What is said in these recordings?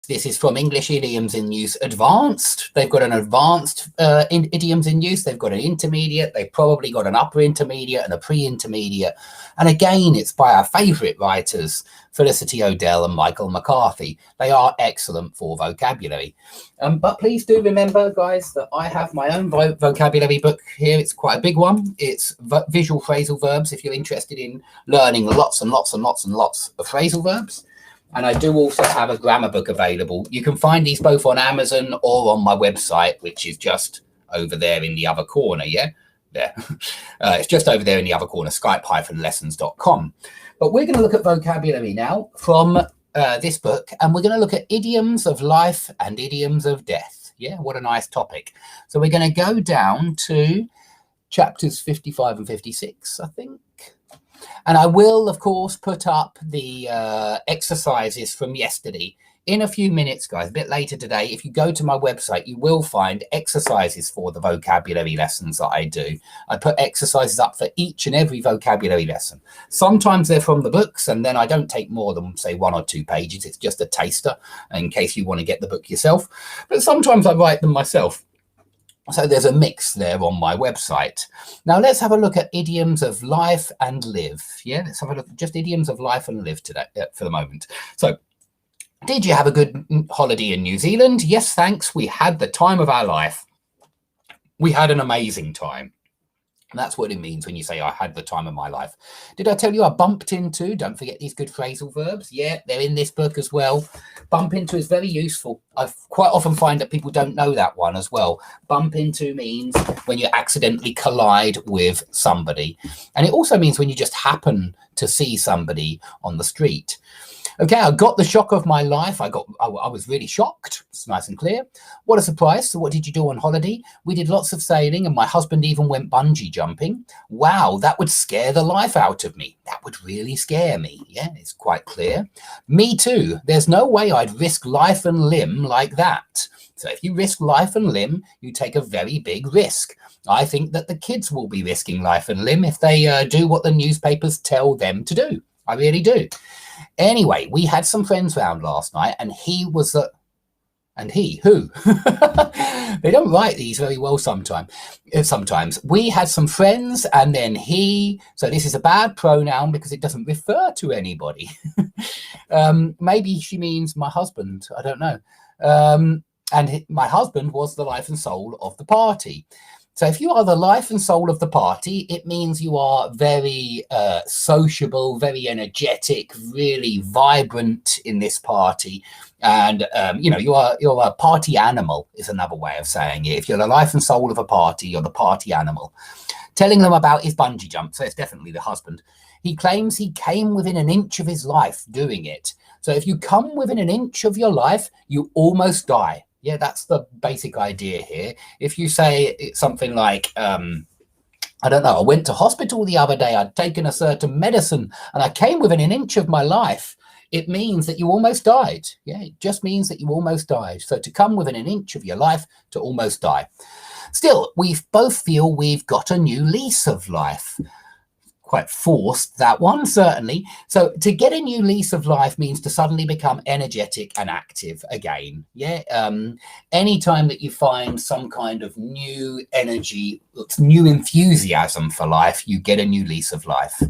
This is from English Idioms in Use Advanced. They've got an advanced idioms in use. They've got an intermediate. They've probably got an upper intermediate and a pre-intermediate. And again, it's by our favourite writers, Felicity O'Dell and Michael McCarthy. They are excellent for vocabulary. But please do remember, guys, that I have my own vocabulary book here. It's quite a big one. It's visual phrasal verbs if you're interested in learning lots and lots and lots and lots of phrasal verbs. And I do also have a grammar book available. You can find these both on Amazon or on my website, which is just over there in the other corner, yeah? There. It's just over there in the other corner, skype-lessons.com. But we're going to look at vocabulary now from this book, and we're going to look at idioms of life and idioms of death. Yeah, what a nice topic. So we're going to go down to chapters 55 and 56, I think. And I will, of course, put up the exercises from yesterday in a few minutes, guys, a bit later today. If you go to my website, you will find exercises for the vocabulary lessons that I do. I put exercises up for each and every vocabulary lesson. Sometimes they're from the books, and then I don't take more than, say, 1 or 2 pages. It's just a taster in case you want to get the book yourself. But sometimes I write them myself. So there's a mix there on my website. Now let's have a look at idioms of life and live. Yeah, let's have a look at just idioms of life and live today for the moment. So, did you have a good holiday in New Zealand? Yes, thanks. We had the time of our life. We had an amazing time. And that's what it means when you say, I had the time of my life. Did I tell you I bumped into? Don't forget these good phrasal verbs. Yeah, they're in this book as well. Bump into is very useful. I quite often find that people don't know that one as well. Bump into means when you accidentally collide with somebody. And it also means when you just happen to see somebody on the street. Okay, I got the shock of my life. I was really shocked. It's nice and clear. What a surprise. So what did you do on holiday? We did lots of sailing, and my husband even went bungee jumping. Wow, that would scare the life out of me. That would really scare me. Yeah, it's quite clear. Me too. There's no way I'd risk life and limb like that. So if you risk life and limb, you take a very big risk. I think that the kids will be risking life and limb if they do what the newspapers tell them to do. I really do. Anyway, we had some friends round last night, and he was who? They don't write these very well sometimes. We had some friends, and then he. So this is a bad pronoun because it doesn't refer to anybody. Maybe she means my husband. I don't know. And my husband was the life and soul of the party. So if you are the life and soul of the party, it means you are very sociable, very energetic, really vibrant in this party. And, you're a party animal is another way of saying it. If you're the life and soul of a party, you're the party animal. Telling them about his bungee jump. So it's definitely the husband. He claims he came within an inch of his life doing it. So if you come within an inch of your life, you almost die. Yeah, that's the basic idea here. If you say something like, I don't know, I went to hospital the other day, I'd taken a certain medicine and I came within an inch of my life, it means that you almost died. Yeah, it just means that you almost died. So to come within an inch of your life, to almost die. Still, we both feel we've got a new lease of life. Quite forced, that one, certainly. So to get a new lease of life means to suddenly become energetic and active again. Yeah. Anytime that you find some kind of new energy, new enthusiasm for life, you get a new lease of life.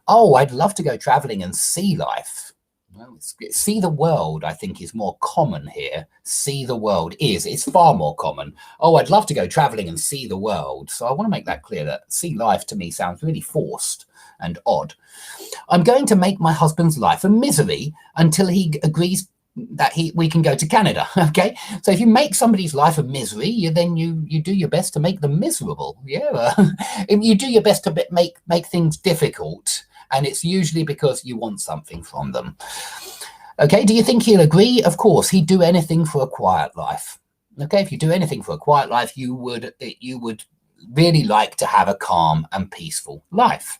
Oh, I'd love to go traveling and see life. Well, see the world, I think, is more common here. See the world it's far more common. Oh, I'd love to go traveling and see the world. So I want to make that clear that see life to me sounds really forced and odd. I'm going to make my husband's life a misery until he agrees that we can go to Canada. Okay, so if you make somebody's life a misery, then you do your best to make them miserable. Yeah, you do your best to make things difficult. And it's usually because you want something from them. Okay, do you think he'll agree? Of course, he'd do anything for a quiet life. Okay, if you do anything for a quiet life, you would really like to have a calm and peaceful life.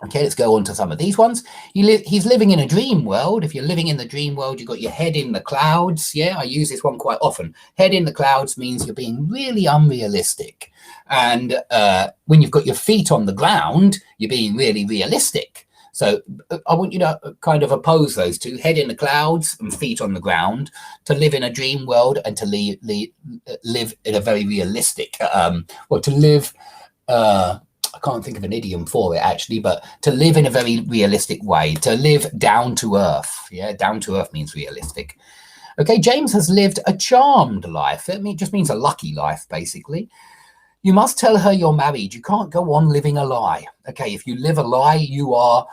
Okay, let's go on to some of these ones. He's living in a dream world. If you're living in the dream world, you've got your head in the clouds. Yeah, I use this one quite often. Head in the clouds means you're being really unrealistic. And when you've got your feet on the ground, you're being really realistic. So I want you to kind of oppose those two: head in the clouds and feet on the ground, to live in a dream world and to live in a very realistic, or to live, I can't think of an idiom for it actually, but to live in a very realistic way, to live down to earth. Yeah, down to earth means realistic. Okay, James has lived a charmed life. It just means a lucky life, basically. You must tell her you're married. You can't go on living a lie. Okay, if you live a lie, you are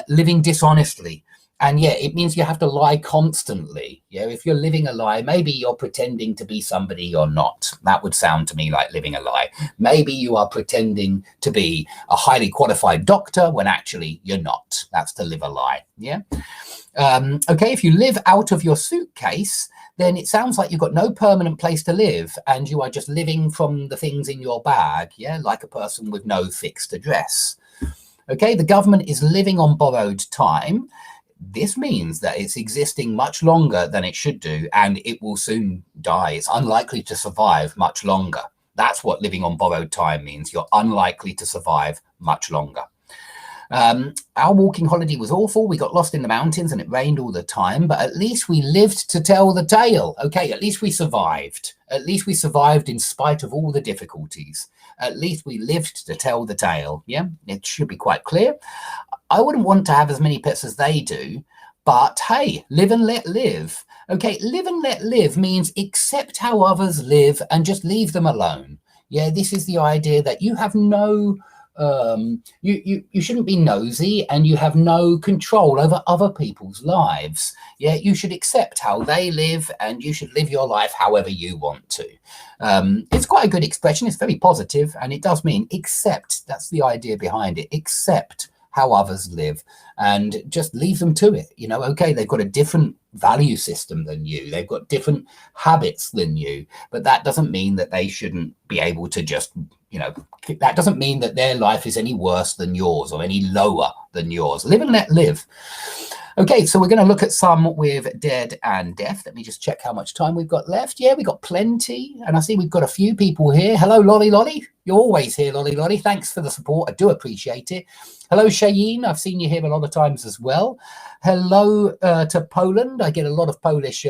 living dishonestly. And yeah, it means you have to lie constantly. Yeah, if you're living a lie, maybe you're pretending to be somebody you're not. That would sound to me like living a lie. Maybe you are pretending to be a highly qualified doctor when actually you're not. That's to live a lie. Yeah. Okay, if you live out of your suitcase, then it sounds like you've got no permanent place to live and you are just living from the things in your bag, yeah, like a person with no fixed address. Okay, the government is living on borrowed time. This means that it's existing much longer than it should do, and it will soon die. It's unlikely to survive much longer. That's what living on borrowed time means. You're unlikely to survive much longer. Our walking holiday was awful. We got lost in the mountains and it rained all the time, but at least we lived to tell the tale. Okay, at least we survived. At least we survived in spite of all the difficulties. At least we lived to tell the tale. Yeah, it should be quite clear. I wouldn't want to have as many pets as they do, but hey, live and let live. Okay, live and let live means accept how others live and just leave them alone. Yeah, this is the idea that you have no... you shouldn't be nosy and you have no control over other people's lives. Yeah, you should accept how they live and you should live your life however you want to. It's quite a good expression. It's very positive and it does mean accept. That's the idea behind it. Accept how others live and just leave them to it. You know, okay, they've got a different value system than you. They've got different habits than you, but that doesn't mean that they shouldn't be able to just, you know, that doesn't mean that their life is any worse than yours or any lower than yours. Live and let live. Okay, so we're going to look at some with dead and death. Let me just check how much time we've got left. Yeah, we've got plenty. And I see we've got a few people here. Hello, Lolly Lolly. You're always here, Lolly Lolly. Thanks for the support. I do appreciate it. Hello, Shayeen. I've seen you here a lot of times as well. Hello to Poland. I get a lot of Polish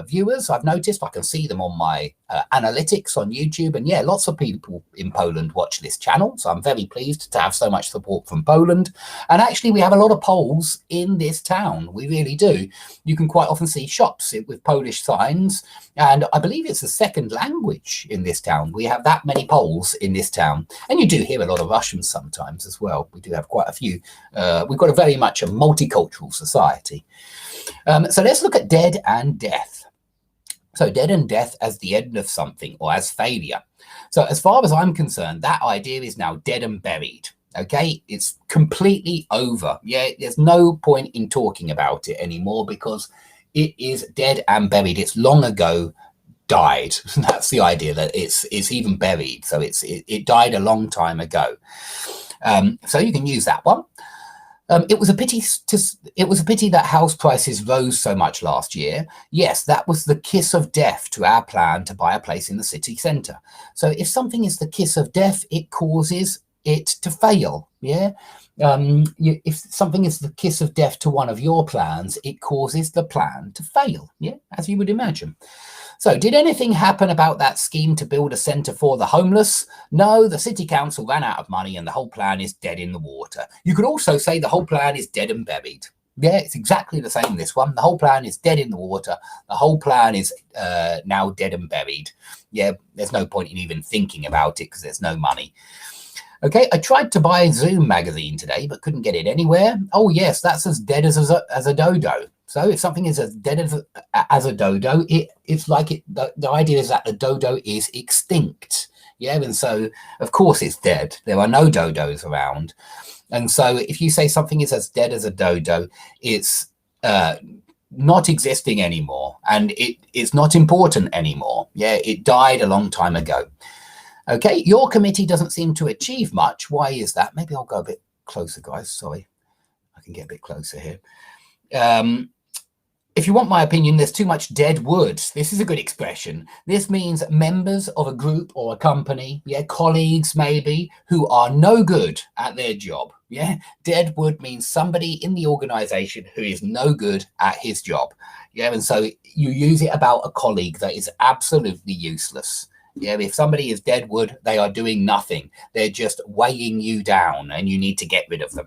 viewers. I've noticed. I can see them on my analytics on YouTube. And yeah, lots of people in Poland watch this channel. So I'm very pleased to have so much support from Poland. And actually, we have a lot of Poles in this town. We really do. You can quite often see shops with Polish signs. And I believe it's the second language in this town. We have that many Poles in this town. And you do hear a lot of Russians sometimes as well. We do have quite a few. We've got a very much a multicultural society. So let's look at dead and death. So dead and death as the end of something or as failure. So as far as I'm concerned, that idea is now dead and buried. Okay, it's completely over. Yeah, there's no point in talking about it anymore because it is dead and buried. It's long ago died. That's the idea, that it's even buried. So it died a long time ago. So you can use that one. It was a pity that house prices rose so much last year. Yes, that was the kiss of death to our plan to buy a place in the city centre. So if something is the kiss of death, it causes it to fail. Yeah. If something is the kiss of death to one of your plans, it causes the plan to fail. Yeah, as you would imagine. So did anything happen about that scheme to build a centre for the homeless? No, the city council ran out of money and the whole plan is dead in the water. You could also say the whole plan is dead and buried. Yeah, it's exactly the same, this one. The whole plan is dead in the water. The whole plan is now dead and buried. Yeah, there's no point in even thinking about it because there's no money. Okay, I tried to buy Zoom magazine today, but couldn't get it anywhere. Oh, yes, that's as dead as a dodo. So if something is as dead as a dodo, it's like the idea is that the dodo is extinct. Yeah, and so, of course, it's dead. There are no dodos around. And so if you say something is as dead as a dodo, it's not existing anymore. And it's not important anymore. Yeah, it died a long time ago. Okay, your committee doesn't seem to achieve much. Why is that? Maybe I'll go a bit closer, guys. Sorry, I can get a bit closer here. If you want my opinion, there's too much dead wood. This is a good expression. This means members of a group or a company, yeah, colleagues maybe, who are no good at their job. Yeah, dead would mean somebody in the organization who is no good at his job. Yeah, and so you use it about a colleague that is absolutely useless. Yeah, if somebody is dead wood, they are doing nothing. They're just weighing you down and you need to get rid of them.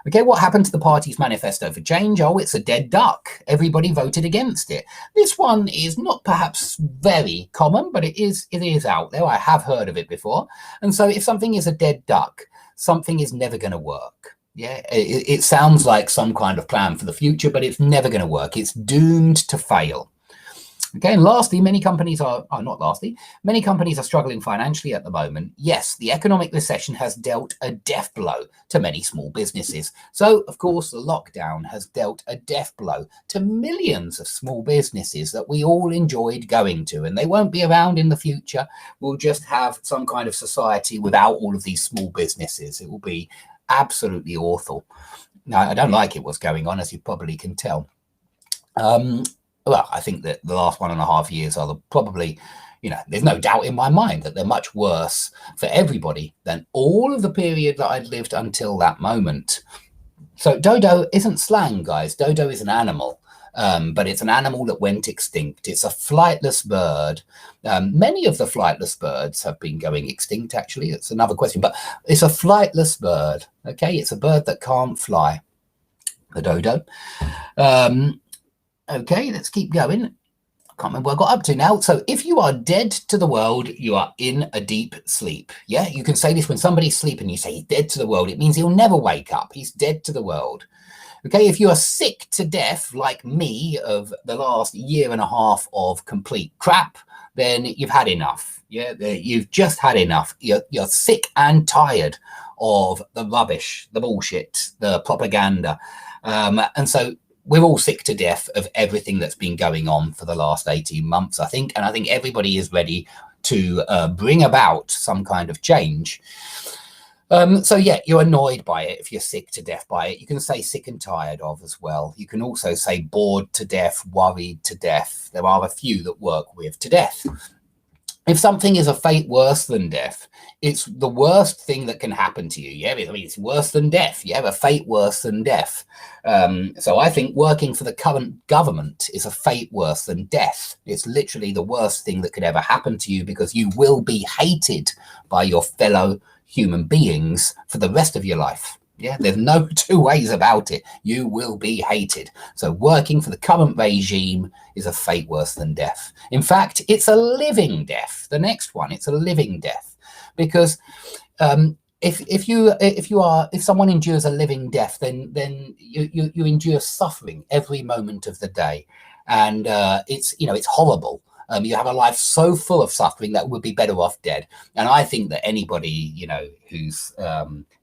Okay, what happened to the party's manifesto for change? Oh, it's a dead duck. Everybody voted against it. This one is not perhaps very common, but it is out there. I have heard of it before. And so if something is a dead duck, something is never going to work. Yeah, it sounds like some kind of plan for the future, but it's never going to work. It's doomed to fail. Okay, and lastly, many companies are struggling financially at the moment. Yes, the economic recession has dealt a death blow to many small businesses. So, of course, the lockdown has dealt a death blow to millions of small businesses that we all enjoyed going to, and they won't be around in the future. We'll just have some kind of society without all of these small businesses. It will be absolutely awful. Now, I don't like it, what's going on, as you probably can tell. Well, I think that the last 1.5 years are probably, there's no doubt in my mind that they're much worse for everybody than all of the period that I'd lived until that moment. So dodo isn't slang, guys. Dodo is an animal, but it's an animal that went extinct. It's a flightless bird. Many of the flightless birds have been going extinct, actually. It's another question, but it's a flightless bird, okay? It's a bird that can't fly, the dodo. Okay, let's keep going. I can't remember what I got up to now. So if you are dead to the world, you are in a deep sleep. Yeah, you can say this when somebody's sleeping, you say he's dead to the world. It means he'll never wake up. He's dead to the world. Okay, if you are sick to death, like me, of the last 1.5 years of complete crap, then you've had enough. Yeah, you've just had enough. You're sick and tired of the rubbish, the bullshit, the propaganda. And so we're all sick to death of everything that's been going on for the last 18 months, I think. And I think everybody is ready to bring about some kind of change. So, yeah, you're annoyed by it if you're sick to death by it. You can say sick and tired of as well. You can also say bored to death, worried to death. There are a few that work with to death. If something is a fate worse than death, it's the worst thing that can happen to you. Yeah, I mean, it's worse than death. You have a fate worse than death. So I think working for the current government is a fate worse than death. It's literally the worst thing that could ever happen to you, because you will be hated by your fellow human beings for the rest of your life. Yeah, there's no two ways about it. You will be hated. So working for the current regime is a fate worse than death. In fact, it's a living death. The next one, it's a living death, because if someone endures a living death, then you endure suffering every moment of the day, and it's horrible. You have a life so full of suffering that would be better off dead. And I think that anybody, who's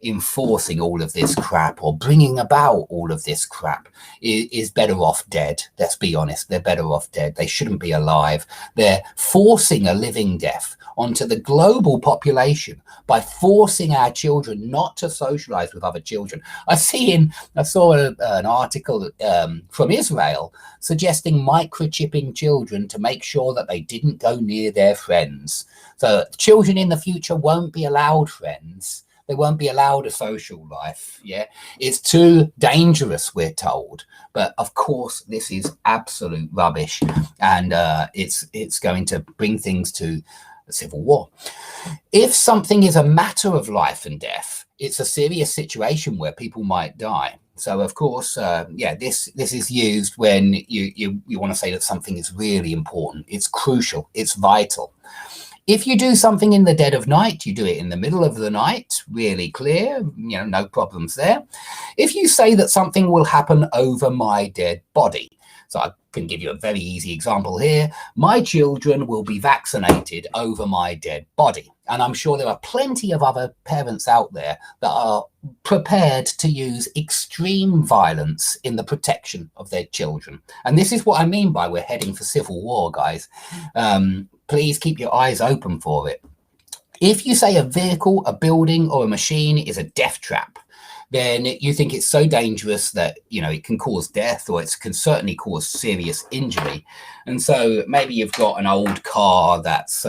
enforcing all of this crap or bringing about all of this crap is better off dead. Let's be honest, they're better off dead. They shouldn't be alive. They're forcing a living death onto the global population by forcing our children not to socialize with other children. I saw an article from Israel suggesting microchipping children to make sure that they didn't go near their friends. So children in the future won't be allowed friends. They won't be allowed a social life. Yeah, it's too dangerous, we're told. But of course, this is absolute rubbish, and it's going to bring things to a civil war. If something is a matter of life and death, it's a serious situation where people might die. So, of course, this is used when you want to say that something is really important. It's crucial. It's vital. If you do something in the dead of night, you do it in the middle of the night, really clear, no problems there. If you say that something will happen over my dead body, so I can give you a very easy example here. My children will be vaccinated over my dead body. And I'm sure there are plenty of other parents out there that are prepared to use extreme violence in the protection of their children. And this is what I mean by we're heading for civil war, guys. Please keep your eyes open for it. If you say a vehicle, a building, or a machine is a death trap, then you think it's so dangerous that, it can cause death, or it can certainly cause serious injury. And so maybe you've got an old car that's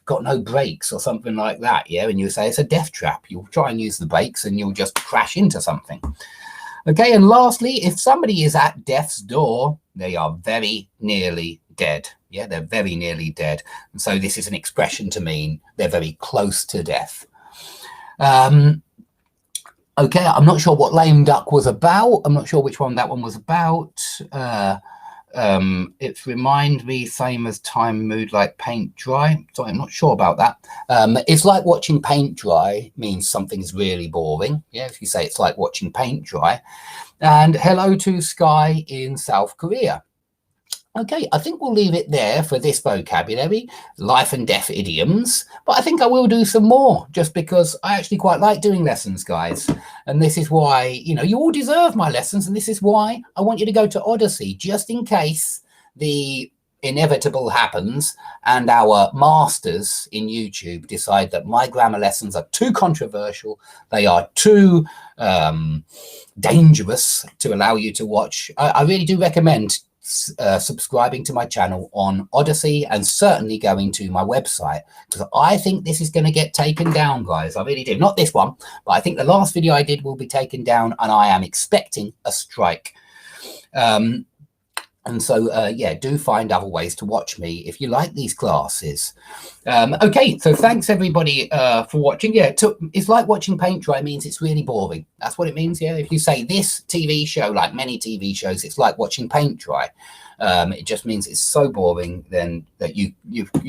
got no brakes or something like that, yeah, and you say it's a death trap. You'll try and use the brakes and you'll just crash into something. Okay, and lastly, if somebody is at death's door, they are very nearly dead. Yeah, they're very nearly dead. And so this is an expression to mean they're very close to death. Okay, I'm not sure what Lame Duck was about. I'm not sure which one that one was about. It's remind me, same as time mood like paint dry. Sorry, I'm not sure about that. It's like watching paint dry means something's really boring. Yeah, if you say it's like watching paint dry. And hello to Sky in South Korea. Okay, I think we'll leave it there for this vocabulary, life and death idioms, but I think I will do some more just because I actually quite like doing lessons, guys. And this is why, you all deserve my lessons, and this is why I want you to go to Odyssey, just in case the inevitable happens and our masters in YouTube decide that my grammar lessons are too controversial, they are too dangerous to allow you to watch. I really do recommend subscribing to my channel on Odyssey and certainly going to my website, because I think this is going to get taken down, guys. I really do. Not this one, but I think the last video I did will be taken down, and I am expecting a strike. And so, yeah, do find other ways to watch me if you like these classes. Okay, so thanks everybody for watching. Yeah, it's like watching paint dry means it's really boring. That's what it means, yeah. If you say this TV show, like many TV shows, it's like watching paint dry. It just means it's so boring then that you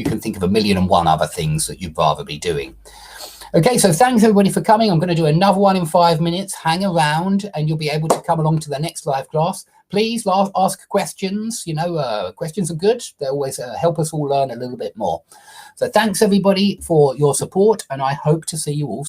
can think of 1,000,001 other things that you'd rather be doing. Okay, so thanks everybody for coming. I'm going to do another one in 5 minutes. Hang around and you'll be able to come along to the next live class. Please ask questions. Questions are good. They always help us all learn a little bit more. So thanks everybody for your support, and I hope to see you all